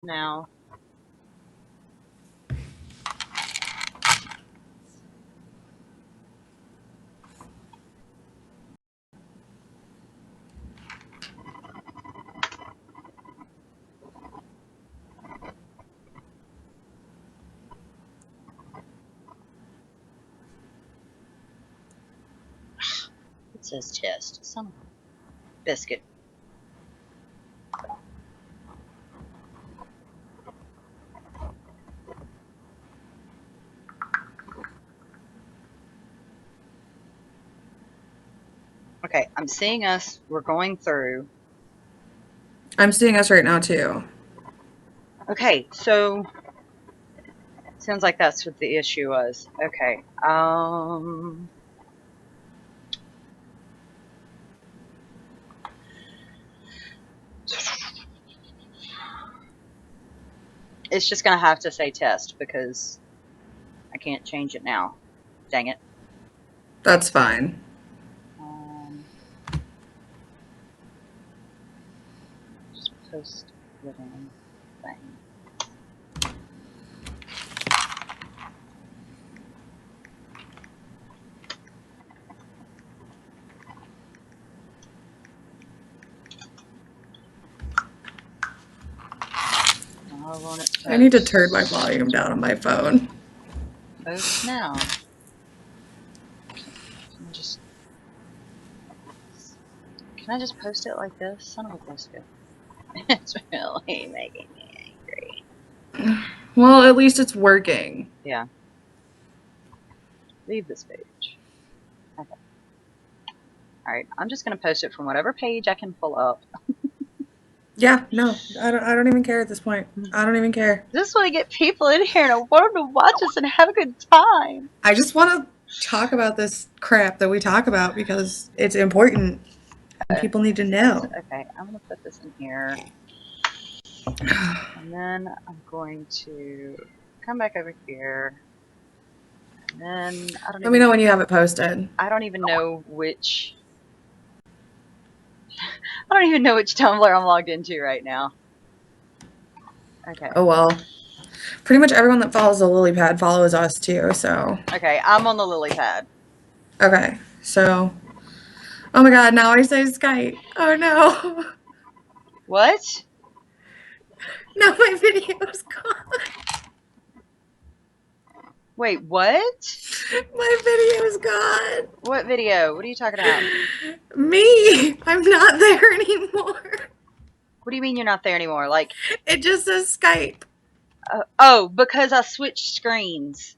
now. It says chest. Some biscuit. Okay, I'm seeing us. We're going through. I'm seeing us right now too. Okay, so sounds like that's what the issue was. Okay. It's just gonna have to say test because I can't change it now. Dang it. That's fine. Just post living thing. I need to turn my volume down on my phone. Post now. Can I just post it like this? Son of a biscuit. It's really making me angry. Well, at least it's working. Yeah. Leave this page. Okay. Alright, I'm just gonna post it from whatever page I can pull up. Yeah, no, I don't even care at this point. I don't even care. Just want to get people in here and I want them to watch us and have a good time. I just want to talk about this crap that we talk about because it's important and people need to know. Okay, I'm gonna put this in here. And then I'm going to come back over here. And then Let me know when you have it posted. I don't even know which Tumblr I'm logged into right now. Okay. Oh well. Pretty much everyone that follows the Lilypad follows us too, so. Okay, I'm on the Lilypad. Okay, so. Oh my god, now I say Skype. Oh no. What? No, my video's gone. Wait, what? My video's gone. What video? What are you talking about? Me. I'm not there anymore. What do you mean you're not there anymore? Like, it just says Skype. Oh, because I switched screens.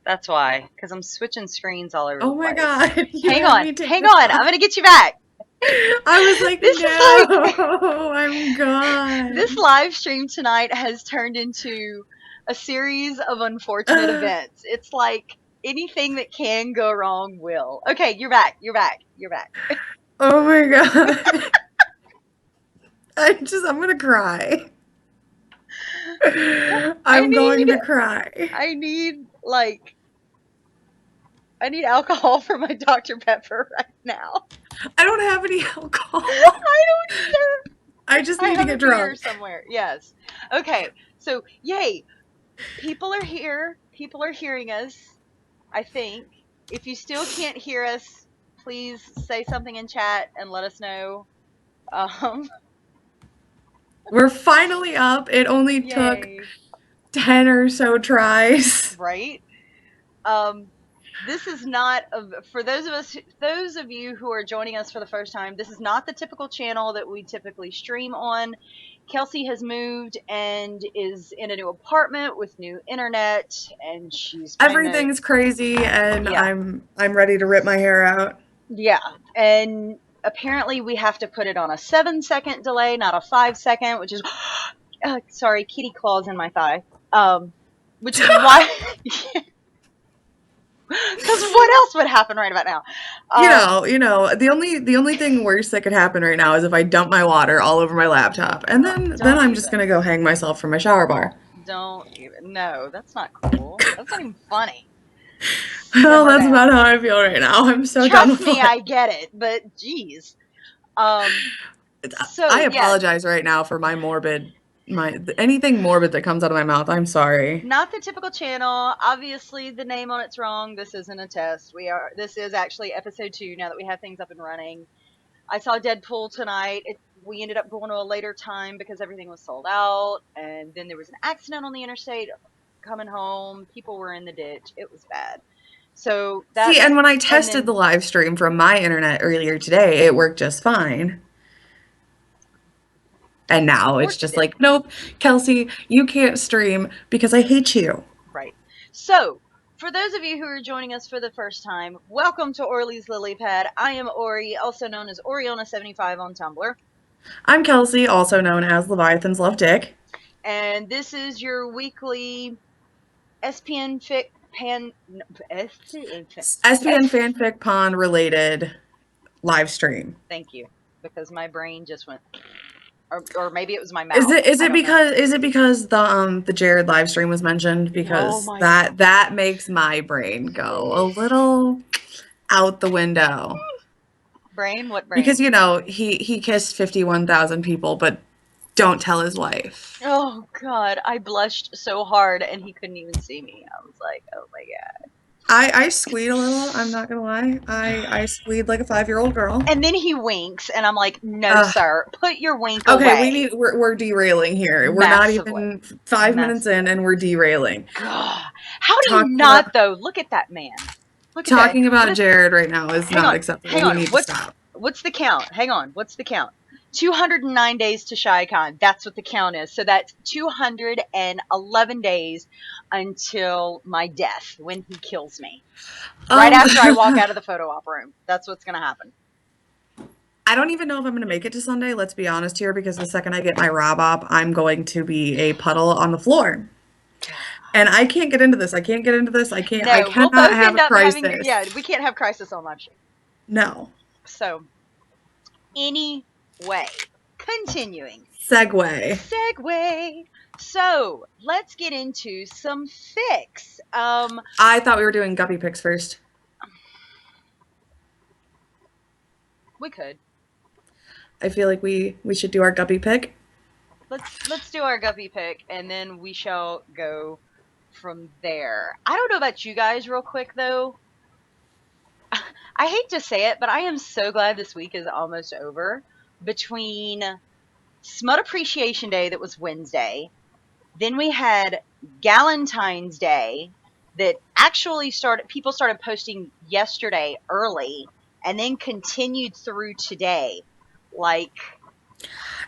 That's why. Because I'm switching screens all over the place. Oh my god. Hang on. I'm gonna get you back. I was like, this no, I'm gone. This live stream tonight has turned into a series of unfortunate events. It's like anything that can go wrong will. Okay, you're back. Oh my god. I'm gonna cry. I'm going to cry. I need alcohol for my Dr. Pepper right now. I don't have any alcohol. I don't either. I just need to get drunk somewhere. Yes. Okay. So, yay. People are here. People are hearing us. I think. If you still can't hear us, please say something in chat and let us know. We're finally up. It only took 10 or so tries. Right? This is not for those of you who are joining us for the first time. This is not the typical channel that we typically stream on. Kelsey has moved and is in a new apartment with new internet, and everything's crazy, and yeah. I'm ready to rip my hair out. Yeah, and apparently we have to put it on a 7-second delay, not a 5-second, which is sorry, kitty claws in my thigh. Which is why. Because what else would happen right about now? You know, the only thing worse that could happen right now is if I dump my water all over my laptop, and then I'm just gonna go hang myself from my shower bar. Don't even. No, that's not cool. That's not even funny. Well, that's about how I feel right now. I'm so done with Trust me, I get it, but geez. I apologize right now for my morbid my anything morbid that comes out of my mouth. I'm sorry. Not the typical channel. Obviously, the name on it's wrong. This isn't a test. This is actually episode 2 now that we have things up and running. I saw Deadpool tonight. We ended up going to a later time because everything was sold out, and then there was an accident on the interstate coming home. People were in the ditch. It was bad. So See, and when I and tested the then live stream from my internet earlier today, it worked just fine. And of now it's course it just did. like, nope, Kelsey, you can't stream because I hate you. Right. So, for those of you who are joining us for the first time, welcome to Orly's Lilypad. I am Ori, also known as Oriona75 on Tumblr. I'm Kelsey, also known as Leviathan's Love Dick. And this is your weekly SPN fic pan SPN Fanfic Pond related live stream. Thank you, because my brain just went, or maybe it was my Is mouth. it is I it don't know. because the Jared live stream was mentioned? Oh Because my that makes my brain go a little out the window. brain. What Because brain? he kissed 51,000 people, but don't tell his wife. Oh God, I blushed so hard, and he couldn't even see me. I was like, oh my God. I squeed a little. I'm not gonna lie. I squeed like a 5-year-old girl. And then he winks, and I'm like, no, Uh, sir, put your wink okay, away. we're derailing here. We're not Massively. even 5 minutes in, Massively. and we're derailing. God. How do you Talking not, about though? Look at that man. Look at that. talking What about is, Jared right now is hang not on. acceptable. Hang We on. need to stop. What's the count? Hang on. What's the count? 209 days to ShyCon. That's what the count is. So that's 211 days until my death, when he kills me. Right after I walk out of the photo op room. That's what's going to happen. I don't even know if I'm going to make it to Sunday, let's be honest here, because the second I get my Rob op, I'm going to be a puddle on the floor. And I can't get into this. I can't get into this. I No, we'll cannot both have end a up having, crisis. yeah, we can't have crisis on live stream. No. So, anyway, continuing. Segue. So, let's get into some fics. I thought we were doing guppy picks first. We could. I feel like we should do our guppy pick. Let's do our guppy pick, and then we shall go from there. I don't know about you guys real quick, though. I hate to say it, but I am so glad this week is almost over. Between Smut Appreciation Day, that was Wednesday, then we had Galentine's Day, that actually people started posting yesterday early, and then continued through today. Like,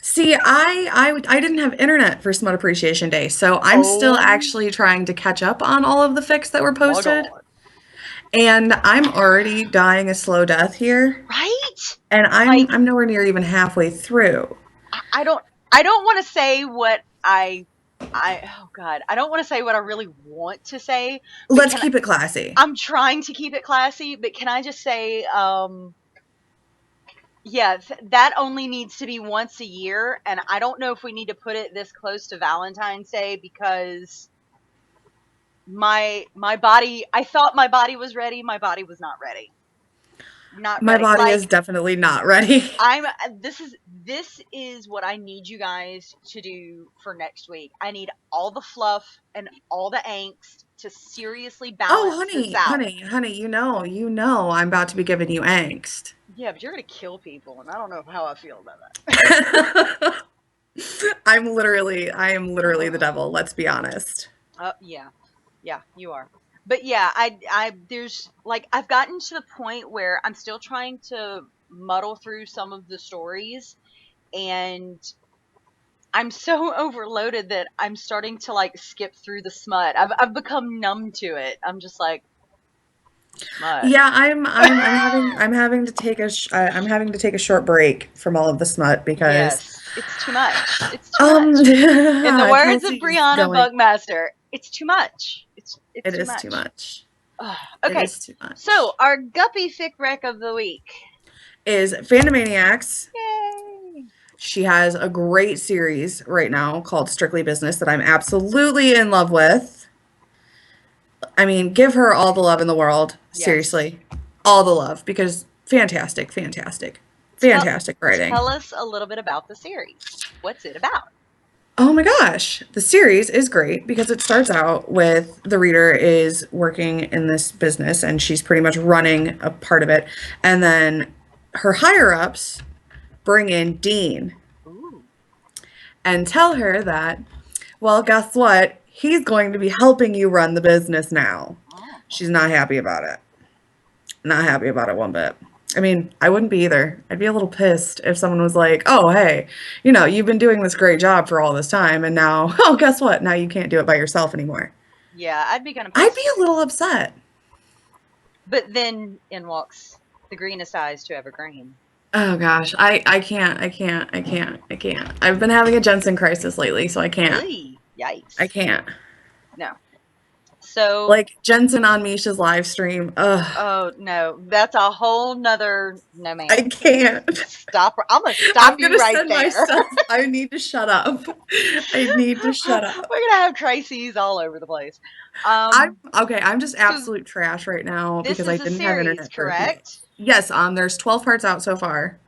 see, I didn't have internet for Smut Appreciation Day, so I'm still actually trying to catch up on all of the fics that were posted. And I'm already dying a slow death here. Right? And I'm nowhere near even halfway through. I don't want to say what oh God, I don't want to say what I really want to say. Let's keep it classy. I'm trying to keep it classy, but can I just say, yeah, that only needs to be once a year, and I don't know if we need to put it this close to Valentine's Day, because my body, I thought my body was ready, my body was not ready. My body is definitely not ready. This is what I need you guys to do for next week. I need all the fluff and all the angst to seriously balance this out. Honey, you know I'm about to be giving you angst. Yeah, but you're gonna kill people, and I don't know how I feel about that. I am literally the devil, let's be honest. Yeah, you are. But yeah, there's, like, I've gotten to the point where I'm still trying to muddle through some of the stories, and I'm so overloaded that I'm starting to, like, skip through the smut. I've become numb to it. I'm just like, smut. Yeah, I'm having to take a short break from all of the smut because yes, it's too much. It's too much. In the words of Brianna Bugmaster, it's too much. It is too much. Okay, it is too much. So our guppy fic rec of the week is Fandomaniacs. Yay! She has a great series right now called Strictly Business that I'm absolutely in love with. I mean, give her all the love in the world. Yes. Seriously. All the love, because fantastic writing. Tell us a little bit about the series. What's it about? Oh my gosh, the series is great because it starts out with the reader is working in this business and she's pretty much running a part of it. And then her higher ups bring in Dean Ooh. and tell her that, well, guess what? He's going to be helping you run the business now. Oh. She's not happy about it. Not happy about it one bit. I mean, I wouldn't be either. I'd be a little pissed if someone was like, oh, hey, you've been doing this great job for all this time, and now, oh, guess what? Now you can't do it by yourself anymore. Yeah, I'd be kind of I'd be pissed. a little upset. But then in walks the greenest eyes to ever green. Oh gosh, I can't, I can't, I can't, I can't. I've been having a Jensen crisis lately, so I can't. Hey, I yikes. can't. No. So, Like Jensen on Misha's live stream. Ugh, oh no, that's a whole nother. No, I ma'am. can't. Stop. I'm gonna stop I'm you gonna right send there. myself. I need to shut up. I need to We're shut up. gonna have crises all over the place. I'm okay. I'm just So absolute trash right now this because I is a didn't have series, internet for a few days. correct? Yes, there's 12 parts out so far.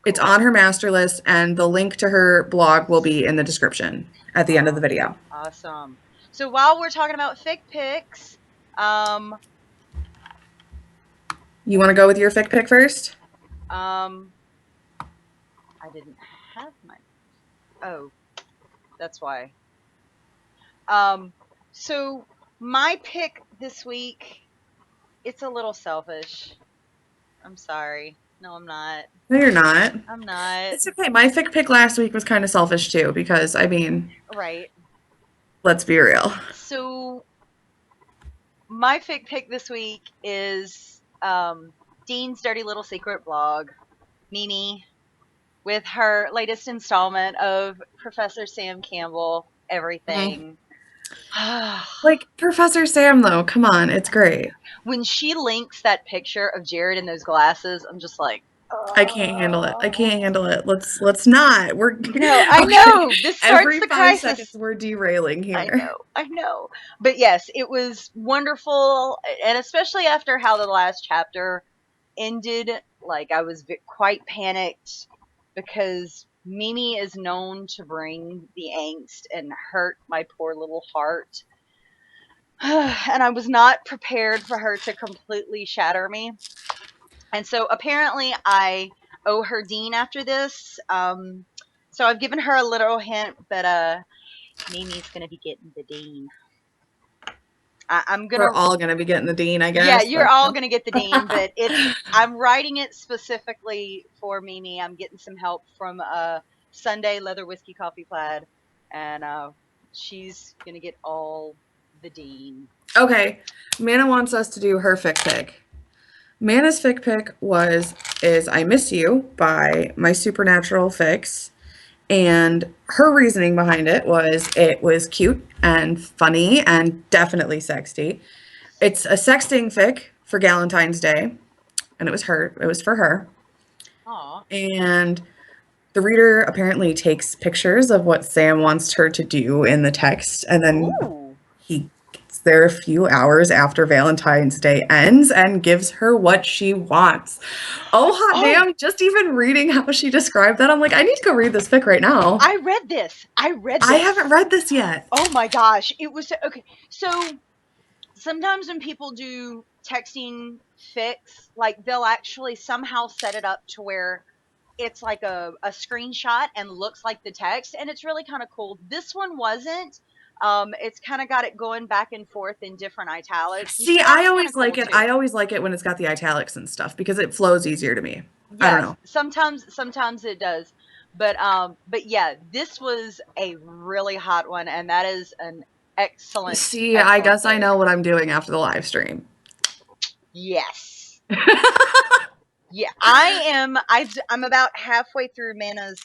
It's Cool. on her master list, and the link to her blog will be in the description at the end of the video. Awesome. So while we're talking about fic pics, um, You want to go with your fic pick first? um, I didn't have my. Oh, that's why. Um, so my pick this week, it's a little selfish. I'm sorry. No, I'm not. No, you're not. I'm not. It's okay. My fic pick last week was kind of selfish too because I mean, Right. let's be real. So my fic pick this week is Dean's Dirty Little Secret blog, Mimi, with her latest installment of Professor Sam Campbell, Mhm. Everything. Like Professor Sam, though, come on, it's great. When she links that picture of Jared in those glasses, I'm just like, I can't handle it. I oh. can't handle it. Let's not. We're No, I okay. know. This starts Every the 5 seconds crisis. we're derailing I here. know, I know. But yes, it was wonderful. And especially after how the last chapter ended, like I was quite panicked because Mimi is known to bring the angst and hurt my poor little heart. And I was not prepared for her to completely shatter me. And so apparently I owe her Dean after this. So I've given her a little hint, but Mimi's gonna be getting the Dean. I'm We're gonna, all gonna be getting the dean, I yeah, guess. you're But all gonna get the Dean, but I'm writing it specifically for Mimi. I'm getting some help from Sunday Leather Whiskey Coffee Plaid, and she's gonna get all the Dean. okay, Mana wants us to do her fic pick. Mana's fic pick is "I Miss You" by My Supernatural Fix. And her reasoning behind it was cute and funny and definitely sexy. It's a sexting fic for Valentine's Day, and it was for her. Aw. And the reader apparently takes pictures of what Sam wants her to do in the text, and then Ooh. he gets there a few hours after Valentine's Day ends and gives her what she wants. Oh, hot Oh, damn. Just even reading how she described that, I'm like, I need to go read this fic right now. I read this. I read I this. haven't read this yet. Oh my gosh. It was okay. So sometimes when people do texting fix, like they'll actually somehow set it up to where it's like a screenshot and looks like the text, and it's really kind of cool. This one wasn't. It's kind of got it going back and forth in different italics, and See, so I that's kind of always cool like it. too. I always like it when it's got the italics and stuff because it flows easier to me. I don't Yes, know. sometimes it does, but yeah, this was a really hot one, and that is an See, I excellent guess I pick. know what I'm doing after the live stream. Yes. Yeah, I am. I'm about halfway through Mana's.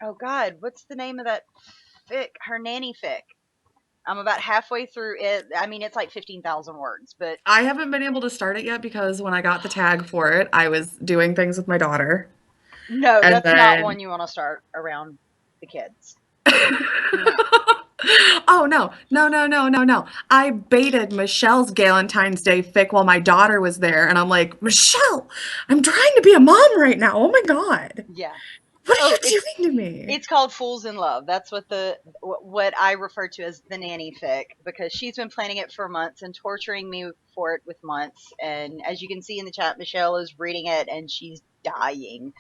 Oh God, what's the name of that fic? Her nanny fic. I'm about halfway through it. I mean, it's like 15,000 words, but I haven't been able to start it yet because when I got the tag for it, I was doing things with my daughter. no, And that's not one then you want to start around the kids. No. oh no, no, no, no, no, no. I baited Michelle's Valentine's Day fic while my daughter was there, and I'm like, Michelle, I'm trying to be a mom right now. Oh my God. Yeah. What Oh, are you doing to me? it's called Fools in Love. That's what I refer to as the nanny fic, because she's been planning it for months and torturing me for it with months. And as you can see in the chat, Michelle is reading it and she's dying.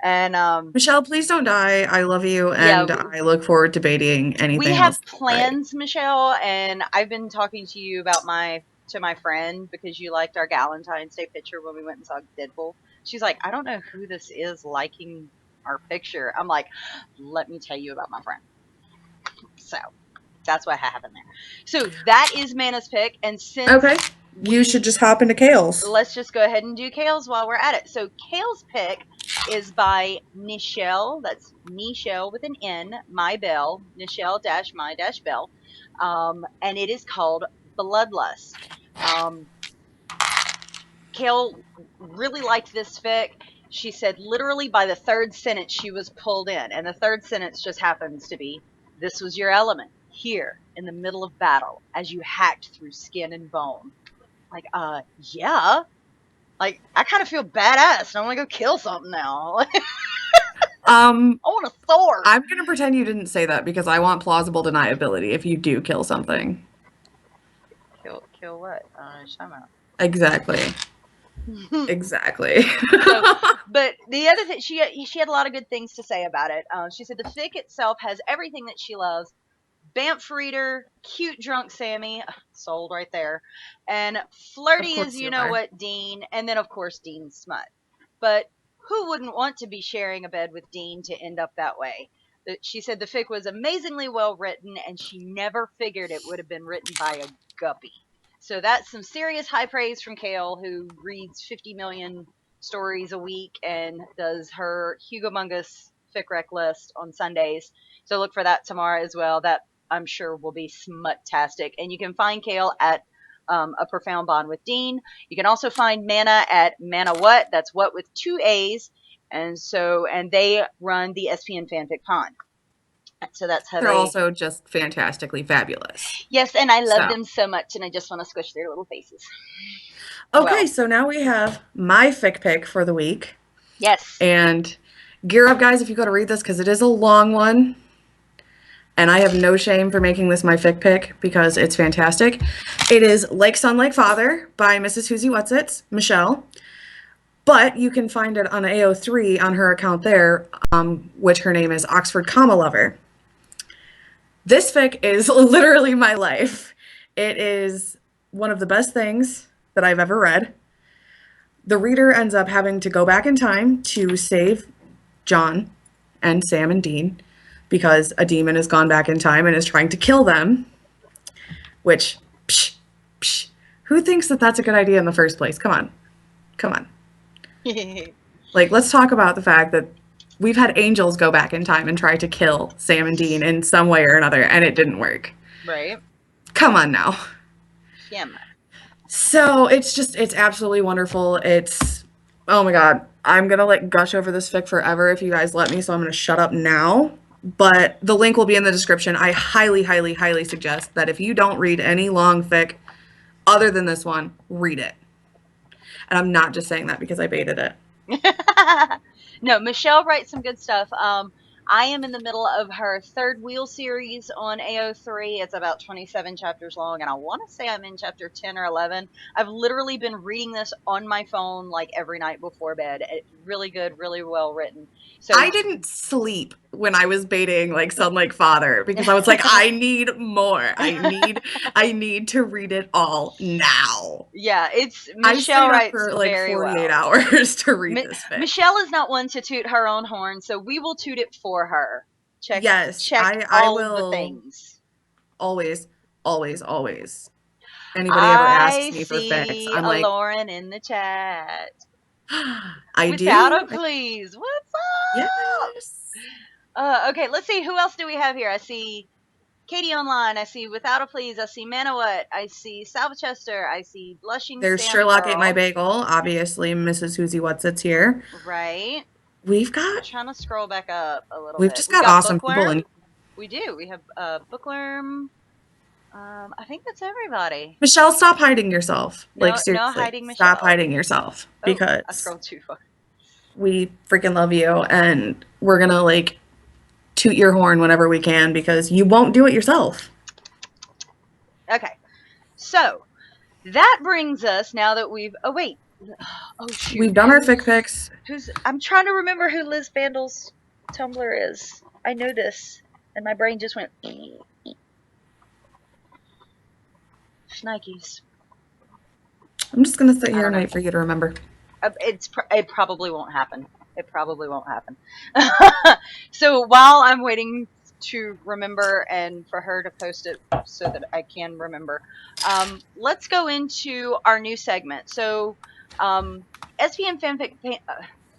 And Michelle, please don't die. I love you, yeah, and I look forward to debating we anything have else. Right. plans, Michelle, and I've been talking to you about my friend because you liked our Valentine's Day picture when we went and saw Deadpool. She's like, I don't know who this is liking our picture. I'm like, let me tell you about my friend. So that's what happened there. So that is Mana's pick, and Okay. since You we should just hop into Kale's. let's just go ahead and do Kale's while we're at it. So Kale's pick is by Nichelle. That's Nichelle with an N. My Bell. Nichelle dash my dash Bell, and it is called Bloodlust. Um, Kale really liked this fic. She said literally by the third sentence she was pulled in, and the third sentence just happens to be, "This was your element here in the middle of battle as you hacked through skin and bone." Like, yeah. Like, I kind of feel badass, and I want to go kill something now. I Um, want a sword. I'm gonna pretend you didn't say that because I want plausible deniability if you do kill something. Kill what? Shut up. Exactly. Exactly. So, but the other thing, she had a lot of good things to say about it. She said the fic itself has everything that she loves: Banff reader, cute drunk Sammy, sold right there, and Of flirty as course you you know are. what Dean, and then of course Dean smut. But who wouldn't want to be sharing a bed with Dean to end up that way? She said the fic was amazingly well written, and she never figured it would have been written by a guppy. So that's some serious high praise from Kale, who reads 50 million stories a week and does her Hugo Mungus fic rec list on Sundays. So look for that tomorrow as well. That I'm sure will be smut-tastic. And you can find Kale at A Profound Bond with Dean. You can also find Mana at Mana What. That's what with two A's. And they run the SPN Fanfic Pond. So that's how They're they. also just fantastically fabulous. Yes, and I love So, them so much, and I just want to squish their little faces. okay, Well, so now we have my fic pick for the week. yes. And gear up, guys, if you go to read this because it is a long one. And I have no shame for making this my fic pick because it's fantastic. It is Like Son, Like Father by Mrs. Whoosy Whatsits, Michelle. But you can find it on AO3 on her account there, which her name is Oxford Comma Lover. This fic is literally my life. It is one of the best things that I've ever read. The reader ends up having to go back in time to save John and Sam and Dean because a demon has gone back in time and is trying to kill them. Which, psh, psh, who thinks that that's a good idea in the first place? Come on. Come on. Like, let's talk about the fact that we've had angels go back in time and try to kill Sam and Dean in some way or another, and it didn't work. Right. Come on now. Yeah, man. So it's absolutely wonderful. It's, oh my God. I'm going to like gush over this fic forever if you guys let me, so I'm going to shut up now. But the link will be in the description. I highly, highly, highly suggest that if you don't read any long fic other than this one, read it. And I'm not just saying that because I baited it. No, Michelle writes some good stuff. I am in the middle of her third wheel series on AO3. It's about 27 chapters long, and I want to say I'm in chapter 10 or 11. I've literally been reading this on my phone like every night before bed. It's really good, really well written. So I didn't sleep when I was baiting like Son Like Father because I was like, I need more. I need to read it all now. yeah, it's I Michelle stayed up writes for like very 48 well. hours to read this fic. Michelle is not one to toot her own horn, so we will toot it for her. Check Yes, check I all the will things. always, always, always. Anybody ever asks I me for fics, see I'm a like, Lauren in the chat. I Without do. a please. What's up? Yes. Okay, let's see. Who else do we have here? I see Katie online. I see Without a Please. I see Manawat. I see Salvachester. I see Blushing There's Sam Sherlock Ate My Girl. Bagel. Obviously, Mrs. Whoosy What's It's here. Right. We've I'm got trying to scroll back up a little we've bit. just We've got got awesome people Bookworm. in. We do. We have Bookworm. I think that's everybody. Michelle, stop hiding yourself. Like No, no seriously, hiding stop Michelle. hiding yourself Oh, I because scrolled too far. we freaking love you, and we're gonna like toot your horn whenever we can because you won't do it yourself. Okay, so that brings us now that we've. Oh wait. Oh shoot. We've done our fic picks. Who's? I'm trying to remember who Liz Vandal's Tumblr is. I know this, and my brain just went. Shnikes. I'm just gonna sit I here don't and know. wait for you to remember. It probably won't happen. It probably won't happen. So while I'm waiting to remember and for her to post it so that I can remember, let's go into our new segment. So, SPN fanfic.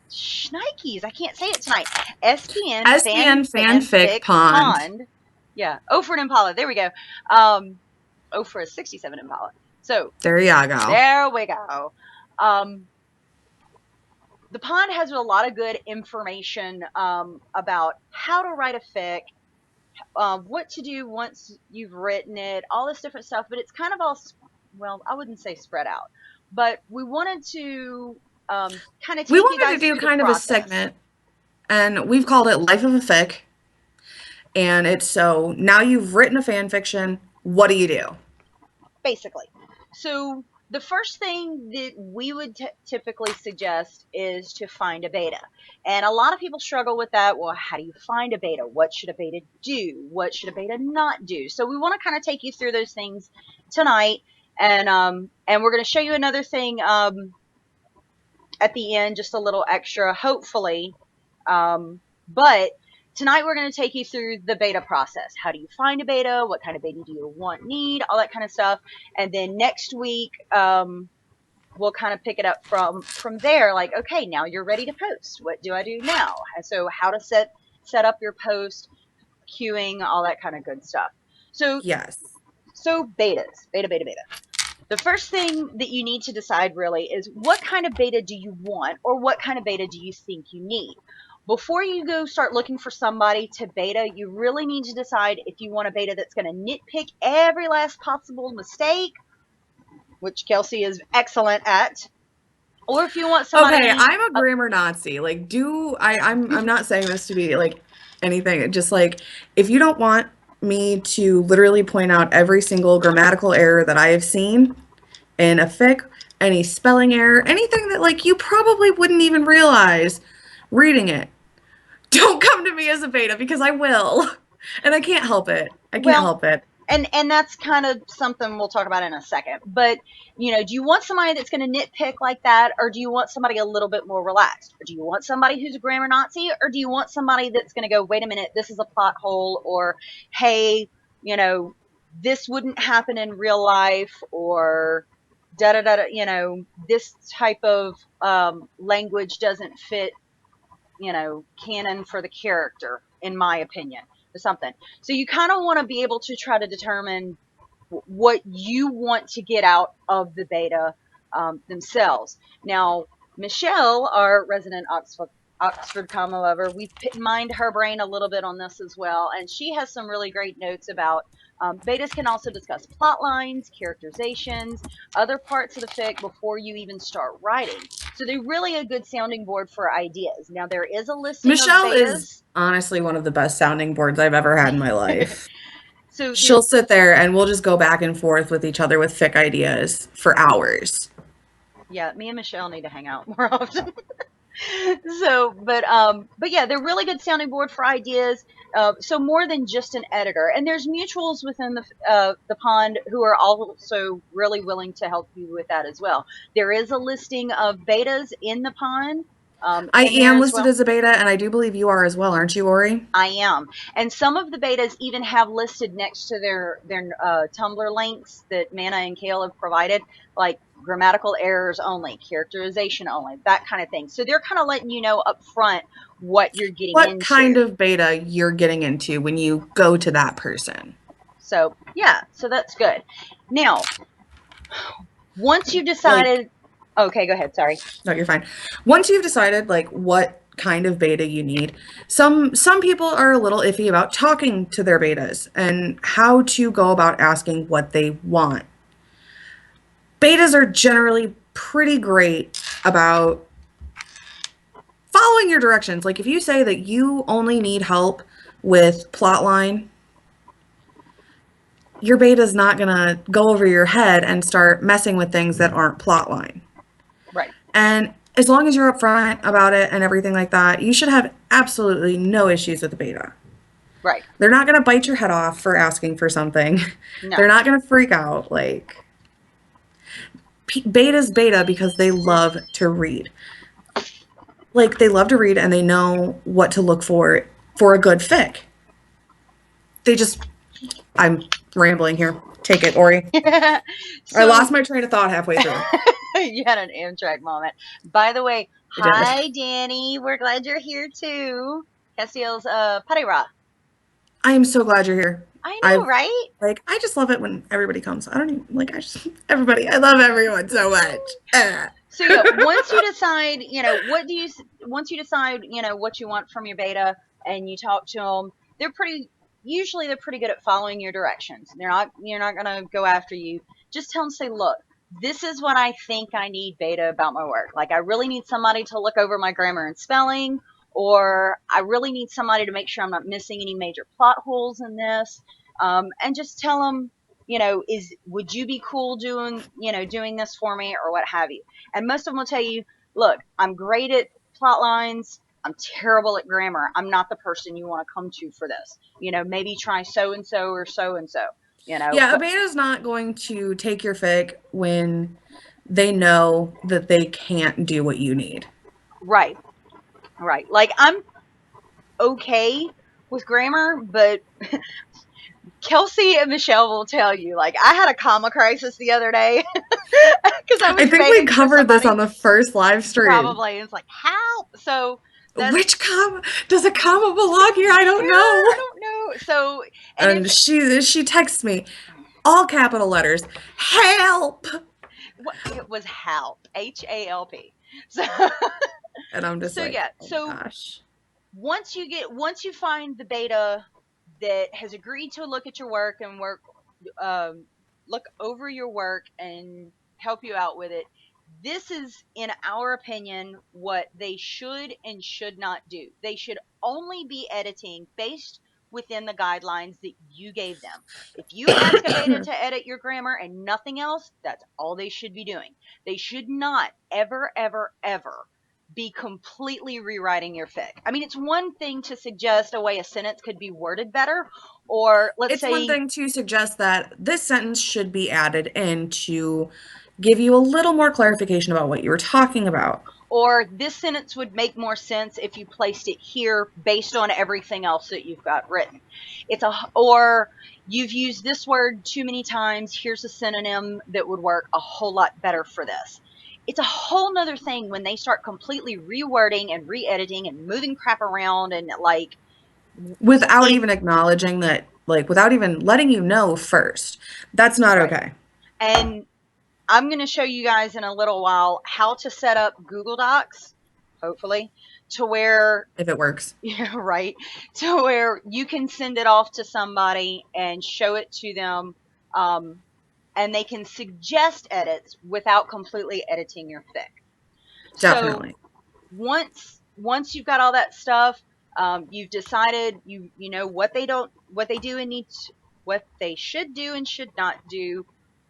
Shnikes, I can't say it tonight. SPN SPN fanfic fanfic pond. pond. Yeah, O for an Impala. There we go. O for a 67 Impala. So There you go. there we go. The pond has a lot of good information about how to write a fic, what to do once you've written it, all this different stuff. But it's kind of all, well, I wouldn't say spread out, but we wanted to kind of We take you wanted to guys do through the kind of a process. segment, and we've called it Life of a Fic. And it's so now you've written a fan fiction. What do you do? Basically. So the first thing that we would typically suggest is to find a beta. And a lot of people struggle with that. Well, how do you find a beta? What should a beta do? What should a beta not do? So we want to kind of take you through those things tonight. And we're going to show you another thing at the end, just a little extra, hopefully. But tonight we're going to take you through the beta process. How do you find a beta? What kind of beta do you want, need, all that kind of stuff. And then next week, we'll kind of pick it up from there. Like, okay, now you're ready to post. What do I do now? And so how to set up your post, queuing, all that kind of good stuff. So Yes. betas, beta. The first thing that you need to decide really is what kind of beta do you want, or what kind of beta do you think you need? Before you go start looking for somebody to beta, you really need to decide if you want a beta that's going to nitpick every last possible mistake, which Kelsey is excellent at, or if you want Okay, somebody. I'm a grammar Nazi. Like, I'm not saying this to be like anything. Just like if you don't want me to literally point out every single grammatical error that I have seen in a fic, any spelling error, anything that like you probably wouldn't even realize reading it, don't come to me as a beta because I will. And I can't help it. I can't Well, help it. and that's kind of something we'll talk about in a second. But do you want somebody that's going to nitpick like that, or do you want somebody a little bit more relaxed, or do you want somebody who's a grammar Nazi, or do you want somebody that's going to go, wait a minute, this is a plot hole, or hey, this wouldn't happen in real life, or da da da, this type of language doesn't fit, canon for the character, in my opinion, or something. So you kind of want to be able to try to determine what you want to get out of the beta themselves. Now, Michelle, our resident Oxford comma lover, we've mined her brain a little bit on this as well, and she has some really great notes about betas can also discuss plot lines, characterizations, other parts of the fic before you even start writing. So they're really a good sounding board for ideas. Now, there is a listing of Michelle is betas. honestly one of the best sounding boards I've ever had in my life. So She'll sit there and we'll just go back and forth with each other with fic ideas for hours. yeah, me and Michelle need to hang out more often. So, but yeah, they're really good sounding board for ideas. So more than just an editor, and there's mutuals within the pond who are also really willing to help you with that as well. There is a listing of betas in the pond. I In there am as listed well. as a beta, and I do believe you are as well, aren't you, Ori? I am, and some of the betas even have listed next to their Tumblr links that Mana and Kale have provided, like grammatical errors only, characterization only, that kind of thing. So they're kind of letting you know up front what you're getting What kind into. of beta you're getting into when you go to that person. So yeah, so that's good. Now, once you've Like, decided, okay, go ahead. Sorry. no, you're fine. Once you've decided like what kind of beta you need, some people are a little iffy about talking to their betas and how to go about asking what they want. Betas are generally pretty great about following your directions. Like if you say that you only need help with plotline, your beta's not gonna go over your head and start messing with things that aren't plotline. Right. And as long as you're upfront about it and everything like that, you should have absolutely no issues with the beta. Right. They're not gonna bite your head off for asking for something. They're No. not gonna freak out. Like beta's beta because they love to read. Like they love to read and they know what to look for a good fic. They just I'm rambling here. Take it, Ori. I So lost my train of thought halfway through. you had an Amtrak moment. By the way, I did. hi Danny. We're glad you're here too. Castiel's Padira. I am so glad you're here. I know, I've right? like I just love it when everybody comes. I don't even like I just everybody. I love everyone so much. So yeah, once you decide, once you decide, what you want from your beta and you talk to them, they're pretty usually they're pretty good at following your directions. You're not going to go after you. Just tell them, say, "Look, this is what I think I need beta about my work. Like I really need somebody to look over my grammar and spelling, or I really need somebody to make sure I'm not missing any major plot holes in this." And just tell them, would you be cool doing this for me or what have you? And most of them will tell you, look, I'm great at plot lines. I'm terrible at grammar. I'm not the person you want to come to for this. Maybe try so and so or so and so. Yeah, a But beta's not going to take your fic when they know that they can't do what you need. right, right. Like I'm okay with grammar, but Kelsey and Michelle will tell you, like I had a comma crisis the other day because I I was think we baiting for covered this on somebody. the first live stream. Probably it's like help. So that's Which comma does a comma belong here? I don't where know. I don't know. So and And it's she texts me all capital letters, help. what it was help, HALP. So And I'm just so like, yeah. oh my So gosh. once you find the beta that has agreed to look at your work and um, look over your work and help you out with it, this is, in our opinion, what they should and should not do. They should only be editing based within the guidelines that you gave them. If you ask a beta to edit your grammar and nothing else, that's all they should be doing. They should not ever, ever, ever be completely rewriting your fic. I mean, it's one thing to suggest a way a sentence could be worded better, or let's It's one say, thing to suggest that this sentence should be added in to give you a little more clarification about what you were talking about. or this sentence would make more sense if you placed it here based on everything else that you've got written. Or you've used this word too many times. Here's a synonym that would work a whole lot better for this. It's a whole nother thing when they start completely rewording and re-editing and moving crap around and like Without it even acknowledging that, like, without even letting you know first. That's not right. okay. And I'm going to show you guys in a little while how to set up Google Docs, hopefully, to where, If it works. yeah, right, to where you can send it off to somebody and show it to them, um, and they can suggest edits without completely editing your fic. So Definitely. once you've got all that stuff, you've decided you know what they do and what they should do and should not do,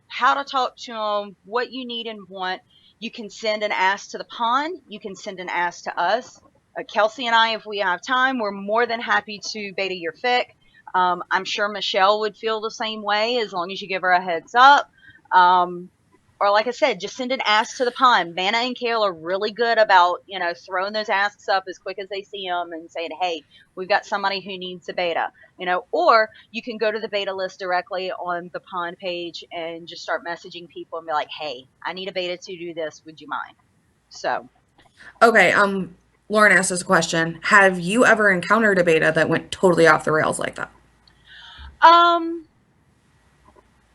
how to talk to them, what you need and want. You can send an ask to the pond. You can send an ask to us. Kelsey and I, if we have time, we're more than happy to beta your fic. I'm sure Michelle would feel the same way as long as you give her a heads up. Um, or like I said, just send an ask to the pond. Vanna and Kale are really good about, throwing those asks up as quick as they see them and saying, hey, we've got somebody who needs a beta, or you can go to the beta list directly on the pond page and just start messaging people and be like, hey, I need a beta to do this. Would you mind? So, Okay, Lauren asked us a question. Have you ever encountered a beta that went totally off the rails like that? um,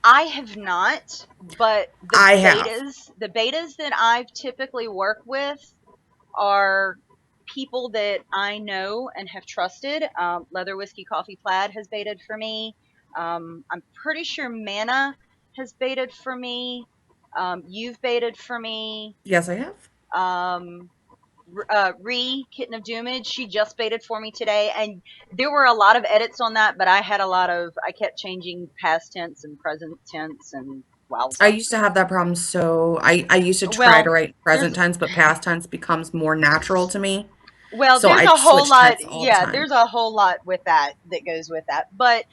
I have not, but I have. the betas that I've typically worked with are people that I know and have trusted. Leather Whiskey Coffee Plaid has baited for me. I'm pretty sure Mana has baited for me. You've baited for me. Yes, I have. Um, Kitten of Doomage, she just baited for me today, and there were a lot of edits on that, but I kept changing past tense and present tense, and I wowza. used to have that problem, so I used to try to Well, write there's present tense, but past tense becomes more natural to me. Well, So there's I a whole switch lot. tense all the Yeah, time. there's a whole lot with that goes with that. But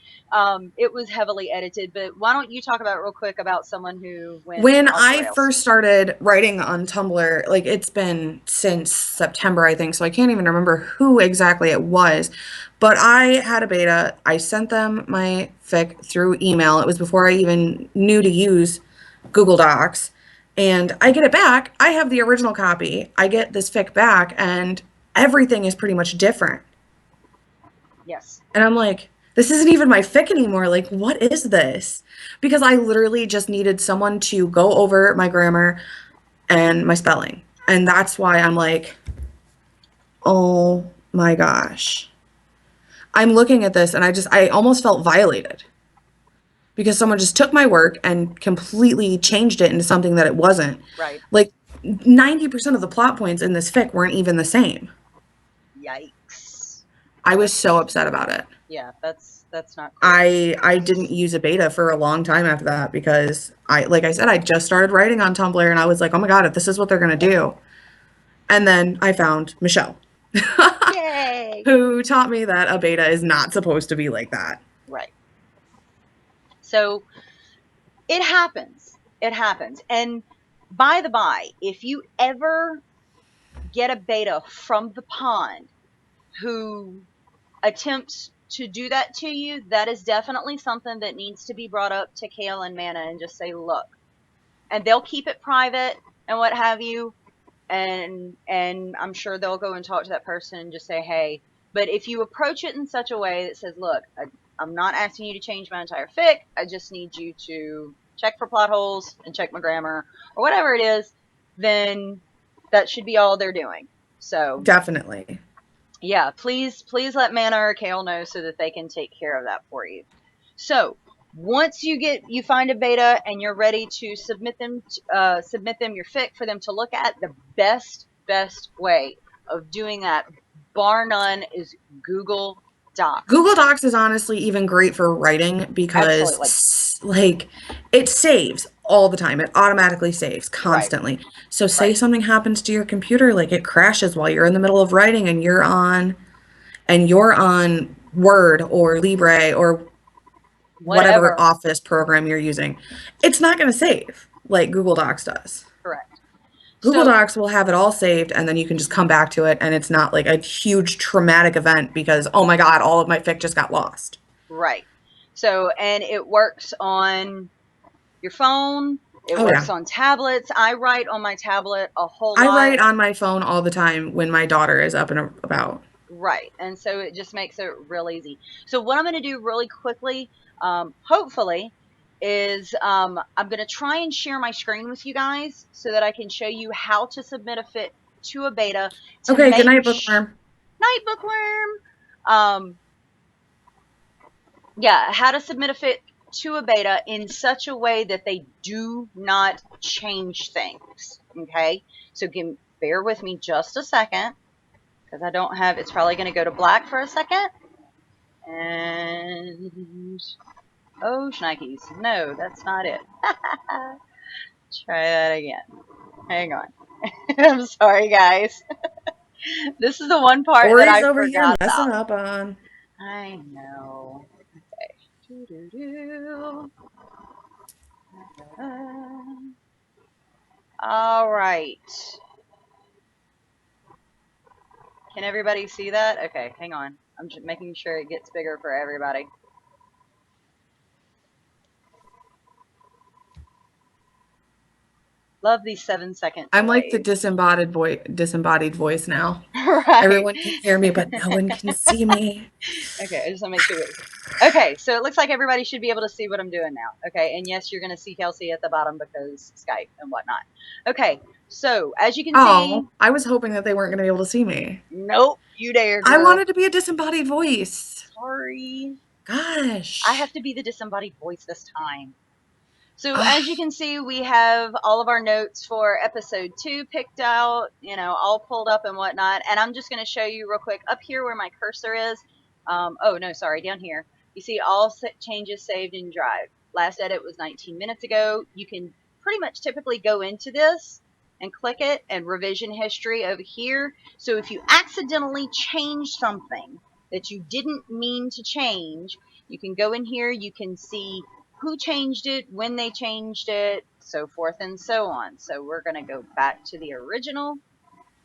it was heavily edited. But why don't you talk about real quick about someone who went When off the I rails? first started writing on Tumblr, like it's been since September, I think, so I can't even remember who exactly it was. But I had a beta. I sent them my fic through email. It was before I even knew to use Google Docs. And I get it back. I have the original copy. I get this fic back, and everything is pretty much different. Yes. And I'm like, this isn't even my fic anymore. Like, what is this? Because I literally just needed someone to go over my grammar and my spelling. And that's why I'm like, oh my gosh. I'm looking at this and I almost felt violated because someone just took my work and completely changed it into something that it wasn't. Right. Like 90% of the plot points in this fic weren't even the same. Yikes. I was so That's upset about it. Yeah. That's not cool. I didn't use a beta for a long time after that because like I said, I just started writing on Tumblr and I was like, oh my God, if this is what they're gonna do. And then I found Michelle, Yay. who taught me that a beta is not supposed to be like that. Right. So it happens. It happens. And by the by, if you ever get a beta from the pond who attempts to do that to you, that is definitely something that needs to be brought up to Kale and Mana and just say, look, and they'll keep it private and what have you, and I'm sure they'll go and talk to that person and just say, hey, but if you approach it in such a way that says, look, I'm not asking you to change my entire fic, I just need you to check for plot holes and check my grammar or whatever it is, then that should be all they're doing. So Definitely. yeah, please let Mana or Kale know so that they can take care of that for you. So once you find a beta and you're ready to submit them your fic for them to look at, the best way of doing that, bar none, is Google Google Docs. Docs is honestly even great for writing Absolutely. because like it saves all the time. It automatically saves Right. constantly. So say Right. something happens to your computer, like it crashes while you're in the middle of writing and you're on Word or Libre or whatever Whatever. Office program you're using. It's not going to save like Google Docs does. Correct. Google So Docs will have it all saved and then you can just come back to it and it's not like a huge traumatic event because oh my god, all of my fic just got lost. right. So and it works on your phone. It Oh works yeah. on tablets. I write on my tablet a whole I lot. write on my phone all the time when my daughter is up and about. Right. And so it just makes it real easy. So what I'm going to do really quickly, hopefully, is I'm going to try and share my screen with you guys so that I can show you how to submit a fit to a beta to Okay, good make night, bookworm. night bookworm. Um, yeah, how to submit a fit to a beta in such a way that they do not change things. Okay. So bear with me just a second because I don't have, it's probably going to go to black for a second. And oh, shnikes. No, that's not it. Try that again. Hang on. I'm sorry, guys. This is the one part that Ori's I over here forgot messing about. up on. I know. Okay. Doo-doo-doo. All right. Can everybody see that? Okay, hang on. I'm just making sure it gets bigger for everybody. Love these 7 second I'm like the delays. disembodied voice now. Right. Everyone can hear me, but no one can see me. Okay, I just want to make sure. Okay, so it looks like everybody should be able to see what I'm doing now. Okay, and yes, you're going to see Kelsey at the bottom because Skype and whatnot. Okay, so as you can see, Oh, I was hoping that they weren't going to be able to see me. nope, you dare, I girl. wanted to be a disembodied voice. Sorry. I Gosh. have to be the disembodied voice this time. So as you can see, we have all of our notes for episode 2 picked out, all pulled up and whatnot. And I'm just going to show you real quick up here where my cursor is. Oh, no, sorry, down here. You see all changes saved in Drive. Last edit was 19 minutes ago. You can pretty much typically go into this and click it, and revision history over here. So if you accidentally change something that you didn't mean to change, you can go in here, you can see who changed it, when they changed it, so forth and so on. So we're going to go back to the original